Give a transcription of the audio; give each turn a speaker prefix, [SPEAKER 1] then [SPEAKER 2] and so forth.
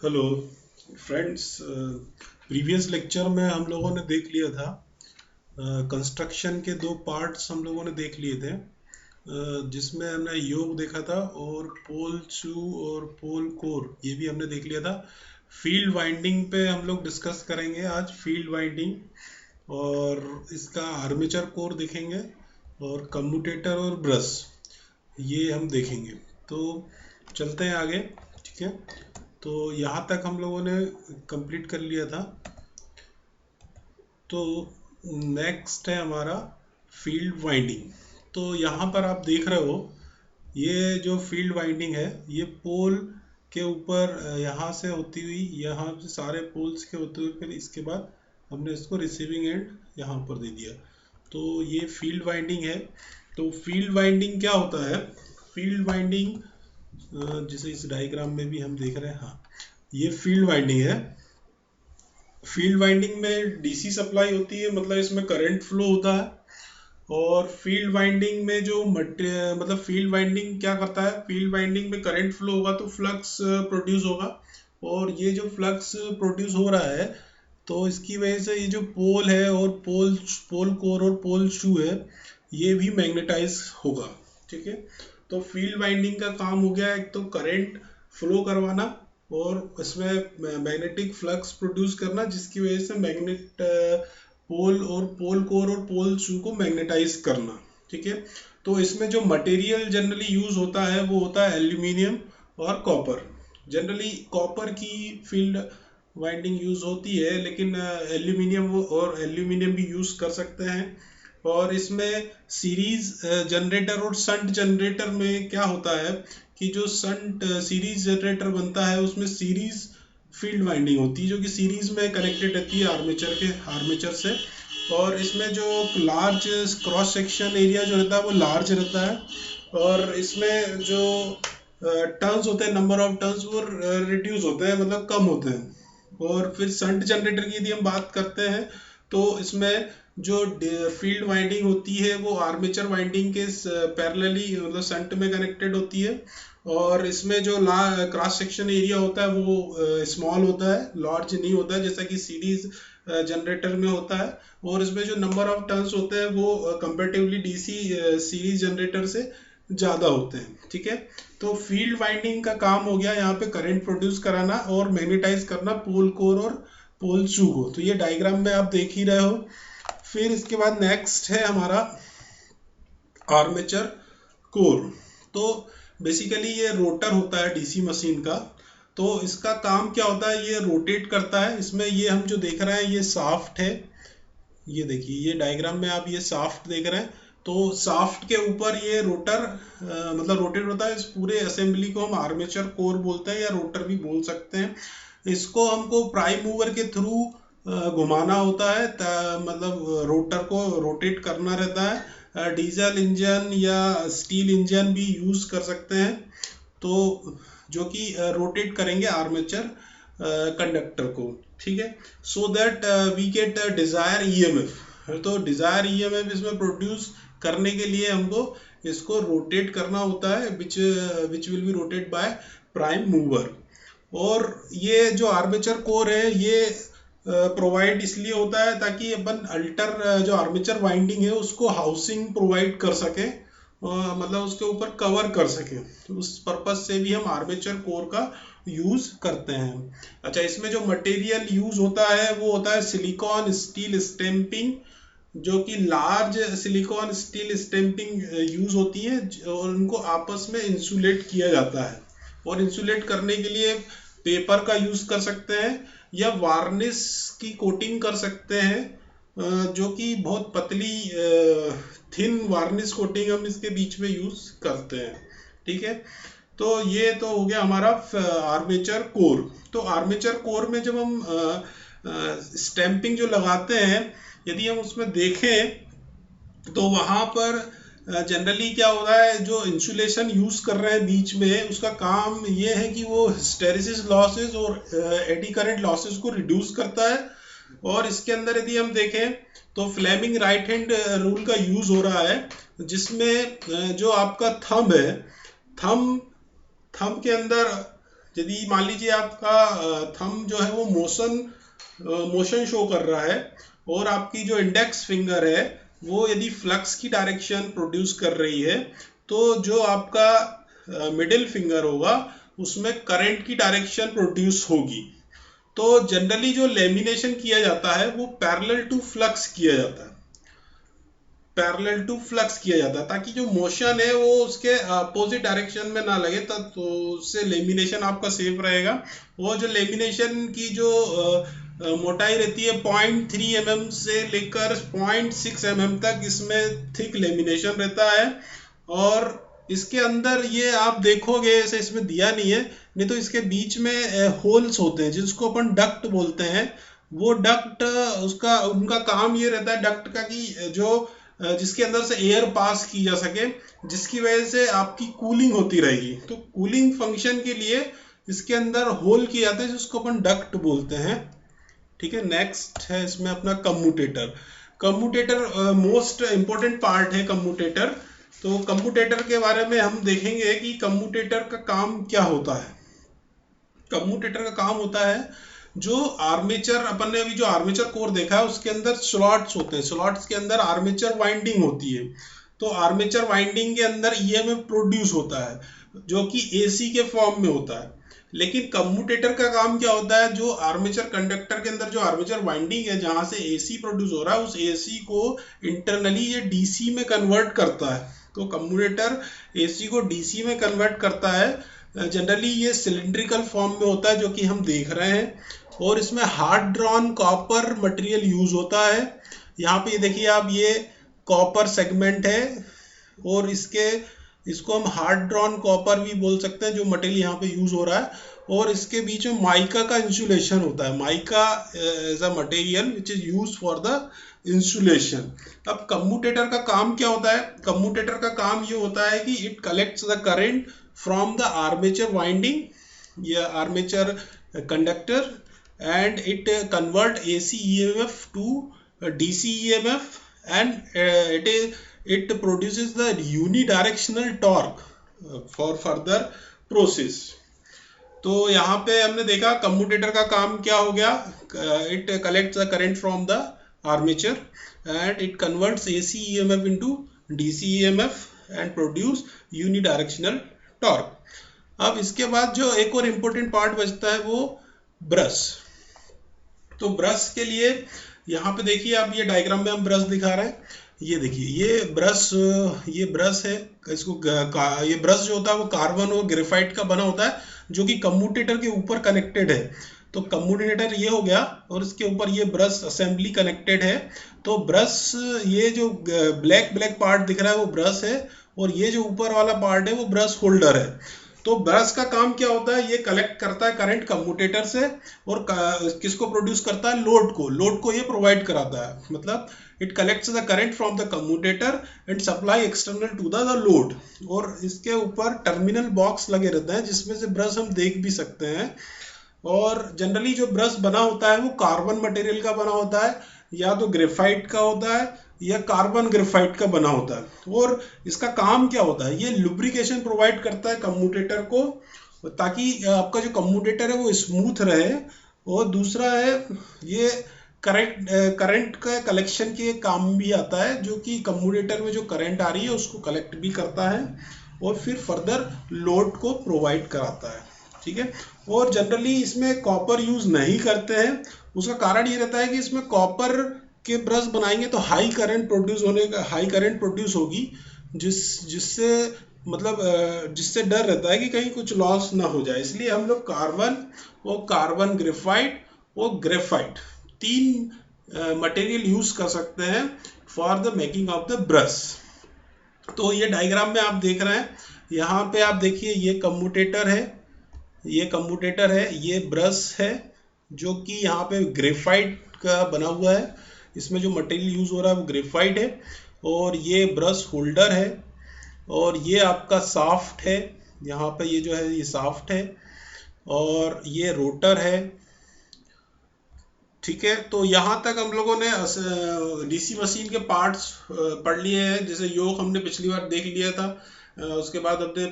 [SPEAKER 1] Hello friends. Previous lecture में हम लोगों ने देख लिया था कंस्ट्रक्शन के दो पार्ट्स हम लोगों ने देख लिए थे, जिसमें हमने योग देखा था और पोल शू और पोल कोर ये भी हमने देख लिया था। फील्ड वाइंडिंग पे हम लोग डिस्कस करेंगे आज फील्ड वाइंडिंग, और इसका आर्मेचर कोर देखेंगे और कम्यूटेटर और ब्रश ये हम देखेंगे। तो चलते हैं आगे, ठीक है। तो यहाँ तक हम लोगों ने कंप्लीट कर लिया था। तो नेक्स्ट है हमारा फील्ड वाइंडिंग। तो यहाँ पर आप देख रहे हो, ये जो फील्ड वाइंडिंग है ये पोल के ऊपर यहाँ से होती हुई, यहाँ से सारे पोल्स के होते हुए फिर इसके बाद हमने इसको रिसीविंग एंड यहाँ पर दे दिया। तो ये फील्ड वाइंडिंग है। तो फील्ड वाइंडिंग क्या होता है? फील्ड वाइंडिंग जिसे इस डायग्राम में भी हम देख रहे हैं, हाँ, ये फील्ड वाइंडिंग है। फील्ड वाइंडिंग में डीसी सप्लाई होती है, मतलब इसमें करंट फ्लो होता है। और फील्ड वाइंडिंग में जो मतलब फील्ड वाइंडिंग क्या करता है, फील्ड वाइंडिंग में करंट फ्लो होगा तो फ्लक्स प्रोड्यूस होगा। और ये जो फ्लक्स प्रोड्यूस हो रहा है तो इसकी वजह से ये जो पोल है और पोल पोल कोर और पोल शू है ये भी मैग्नेटाइज होगा, ठीक है। तो फील्ड वाइंडिंग का काम हो गया एक तो करंट फ्लो करवाना और इसमें मैग्नेटिक फ्लक्स प्रोड्यूस करना, जिसकी वजह से मैग्नेट पोल और पोल कोर और पोल शू को मैग्नेटाइज करना, ठीक है। तो इसमें जो मटेरियल जनरली यूज होता है वो होता है एल्यूमिनियम और कॉपर। जनरली कॉपर की फील्ड वाइंडिंग यूज होती है, लेकिन एल्यूमिनियम भी यूज कर सकते हैं। और इसमें सीरीज जनरेटर और शंट जनरेटर में क्या होता है कि जो शंट सीरीज जनरेटर बनता है उसमें सीरीज फील्ड वाइंडिंग होती है जो कि सीरीज में कनेक्टेड रहती है आर्मेचर से। और इसमें जो लार्ज क्रॉस सेक्शन एरिया जो रहता है वो लार्ज रहता है। और इसमें जो टर्न्स होते हैं, नंबर ऑफ टर्न्स वो रिड्यूस होते हैं, मतलब कम होते हैं। और फिर शंट जनरेटर की यदि हम बात करते हैं तो इसमें जो फील्ड वाइंडिंग होती है वो आर्मेचर वाइंडिंग के पैरेलली मतलब शंट में कनेक्टेड होती है। और इसमें जो क्रॉस सेक्शन एरिया होता है वो स्मॉल होता है, लार्ज नहीं होता है जैसा कि सीरीज जनरेटर में होता है। और इसमें जो नंबर ऑफ टर्न्स होते हैं वो कंपेरेटिवली डीसी सीरीज जनरेटर से ज़्यादा होते हैं, ठीक है। तो फील्ड वाइंडिंग का काम हो गया यहाँ पे करंट प्रोड्यूस कराना और मैग्नेटाइज करना पोल कोर और पोल शू को। तो ये डायग्राम में आप देख ही रहे हो। फिर इसके बाद नेक्स्ट है हमारा आर्मेचर कोर। तो बेसिकली ये रोटर होता है डीसी मशीन का। तो इसका काम क्या होता है, ये रोटेट करता है। इसमें ये हम जो देख रहे हैं ये शाफ्ट है, ये देखिए ये डायग्राम में आप ये शाफ्ट देख रहे हैं। तो शाफ्ट के ऊपर ये रोटर मतलब रोटेट होता है। इस पूरे असेंबली को हम आर्मेचर कोर बोलते हैं या रोटर भी बोल सकते हैं। इसको हमको प्राइम मूवर के थ्रू घुमाना होता है, मतलब रोटर को रोटेट करना रहता है। डीजल इंजन या स्टील इंजन भी यूज कर सकते हैं, तो जो कि रोटेट करेंगे आर्मेचर कंडक्टर को, ठीक है। So that we get desire EMF. तो डिजायर ईएमएफ इसमें प्रोड्यूस करने के लिए हमको इसको रोटेट करना होता है, which will be rotate by prime mover. और ये जो आर्मेचर कोर है ये प्रोवाइड इसलिए होता है ताकि अपन अल्टर जो आर्मेचर वाइंडिंग है उसको हाउसिंग प्रोवाइड कर सके, मतलब उसके ऊपर कवर कर सके। तो उस पर्पज से भी हम आर्मेचर कोर का यूज करते हैं। अच्छा, इसमें जो मटेरियल यूज होता है वो होता है सिलिकॉन स्टील स्टैंपिंग, जो कि large silicon steel stamping use होती है और उनको आपस में इंसुलेट किया जाता है। और इंसुलेट करने के लिए पेपर का यूज कर सकते हैं या वार्निश की कोटिंग कर सकते हैं, जो कि बहुत पतली थिन वार्निश कोटिंग हम इसके बीच में यूज करते हैं, ठीक है। तो ये तो हो गया हमारा आर्मेचर कोर। तो आर्मेचर कोर में जब हम स्टैंपिंग जो लगाते हैं, यदि हम उसमें देखें तो वहां पर जनरली क्या होता है, जो इंसुलेशन यूज कर रहे हैं बीच में उसका काम ये है कि वो हिस्टेरिसिस लॉसेस और एडी करंट लॉसेस को रिड्यूस करता है। और इसके अंदर यदि हम देखें तो फ्लेमिंग राइट हैंड रूल का यूज हो रहा है, जिसमें जो आपका थंब है, थंब के अंदर यदि मान लीजिए आपका थंब जो है वो मोशन शो कर रहा है और आपकी जो इंडेक्स फिंगर है वो यदि फ्लक्स की डायरेक्शन प्रोड्यूस कर रही है, तो जो आपका मिडिल फिंगर होगा उसमें करंट की डायरेक्शन प्रोड्यूस होगी। तो जनरली जो लेमिनेशन किया जाता है वो पैरेलल टू फ्लक्स किया जाता है, पैरेलल टू फ्लक्स किया जाता है, ताकि जो मोशन है वो उसके अपोजिट डायरेक्शन में ना लगे, तब तो उससे लेमिनेशन आपका सेफ रहेगा। वो जो लेमिनेशन की जो मोटाई रहती है 0.3 mm से लेकर 0.6 mm तक इसमें थिक लेमिनेशन रहता है। और इसके अंदर ये आप देखोगे, ऐसे इसमें दिया नहीं है, नहीं तो इसके बीच में होल्स होते हैं जिसको अपन डक्ट बोलते हैं। वो डक्ट उसका उनका काम ये रहता है डक्ट का कि जो जिसके अंदर से एयर पास की जा सके, जिसकी वजह से आपकी कूलिंग होती रहेगी। तो कूलिंग फंक्शन के लिए इसके अंदर होल किए जाते हैं जिसको अपन डक्ट बोलते हैं। ठीक है, नेक्स्ट है इसमें अपना commutator. Commutator most important part है कम्यूटेटर। तो कम्यूटेटर के बारे में हम देखेंगे कि कम्यूटेटर का काम क्या होता है। कम्यूटेटर का काम होता है जो आर्मेचर, अपन ने अभी जो आर्मेचर कोर देखा है उसके अंदर स्लॉट्स होते हैं, स्लॉट्स के अंदर आर्मेचर वाइंडिंग होती है। तो आर्मेचर वाइंडिंग के अंदर ईएमएफ प्रोड्यूस होता है जो कि एसी के फॉर्म में होता है। लेकिन कम्यूटेटर का काम क्या होता है, जो आर्मेचर कंडक्टर के अंदर जो आर्मेचर वाइंडिंग है जहां से एसी प्रोड्यूस हो रहा है, उस एसी को इंटरनली ये डीसी में कन्वर्ट करता है। तो कम्यूटेटर एसी को डीसी में कन्वर्ट करता है। जनरली ये सिलिंड्रिकल फॉर्म में होता है जो कि हम देख रहे हैं, और इसमें hard drawn copper material use होता है। यहाँ पे ये देखिए आप, ये कॉपर सेगमेंट है और इसको हम हार्ड ड्रॉन कॉपर भी बोल सकते हैं जो मटेरियल यहाँ पे यूज हो रहा है। और इसके बीच में माइका का इंसुलेशन होता है। Mica is a material which is use for the insulation. अब कम्यूटेटर का काम क्या होता है, कम्यूटेटर का काम ये होता है कि it collects the current from the armature winding या armature conductor and it convert AC EMF to DC EMF, and it produces the unidirectional torque for further process. तो यहाँ पे हमने देखा कम्यूटेटर का काम क्या हो गया, it collects the current from the armature and it converts AC EMF into DC EMF and produce unidirectional torque. अब इसके बाद जो एक और इम्पोर्टेंट पार्ट बचता है वो ब्रश। तो ब्रश के लिए यहाँ पे देखिए आप, ये डायग्राम में हम ब्रश दिखा रहे हैं। ये देखिए ये ब्रश है। इसको ये ब्रश जो होता है वो कार्बन और ग्रेफाइट का बना होता है जो कि कम्यूटेटर के ऊपर कनेक्टेड है। तो कम्यूटेटर ये हो गया और इसके ऊपर ये ब्रश असेंबली कनेक्टेड है। तो ब्रश, ये जो ब्लैक पार्ट दिख रहा है वो ब्रश है, और ये जो ऊपर वाला पार्ट है वो ब्रश होल्डर है। तो ब्रश का काम क्या होता है, ये कलेक्ट करता है करंट कम्यूटेटर से, और किसको प्रोड्यूस करता है, लोड को ये प्रोवाइड कराता है। मतलब it collects the current from the commutator and supply external to the load. और इसके ऊपर टर्मिनल बॉक्स लगे रहते हैं जिसमें से ब्रश हम देख भी सकते हैं। और जनरली जो ब्रश बना होता है वो कार्बन मटेरियल का बना होता है, या तो ग्रेफाइट का होता है या कार्बन ग्रेफाइट का बना होता है। और इसका काम क्या होता है, ये लुब्रिकेशन प्रोवाइड करता है कम्यूटेटर को, ताकि आपका जो कम्यूटेटर है वो स्मूथ रहे। और दूसरा है ये करंट का कलेक्शन के काम भी आता है, जो कि कम्यूटेटर में जो करंट आ रही है उसको कलेक्ट भी करता है और फिर फर्दर लोड को प्रोवाइड कराता है। ठीक है, और जनरली इसमें कॉपर यूज नहीं करते हैं। उसका कारण ये रहता है कि इसमें कॉपर के ब्रश बनाएंगे तो हाई करंट प्रोड्यूस होगी, जिससे डर रहता है कि कहीं कुछ लॉस ना हो जाए। इसलिए हम लोग कार्बन ग्रेफाइट और ग्रेफाइट 3 मटेरियल यूज कर सकते हैं for the making of the brush. तो ये डायग्राम में आप देख रहे हैं, यहाँ पे आप देखिए ये कम्यूटेटर है, ये ब्रश है जो कि यहाँ पे ग्रेफाइट का बना हुआ है। इसमें जो मटेरियल यूज हो रहा है वो ग्रेफाइट है, और ये ब्रश होल्डर है, और ये आपका शाफ्ट है। यहाँ पे ये जो है ये शाफ्ट है, और ये रोटर है। ठीक है, तो यहाँ तक हम लोगों ने डीसी मशीन के पार्ट्स पढ़ लिए हैं। जैसे योक हमने पिछली बार देख लिया था, उसके बाद हमने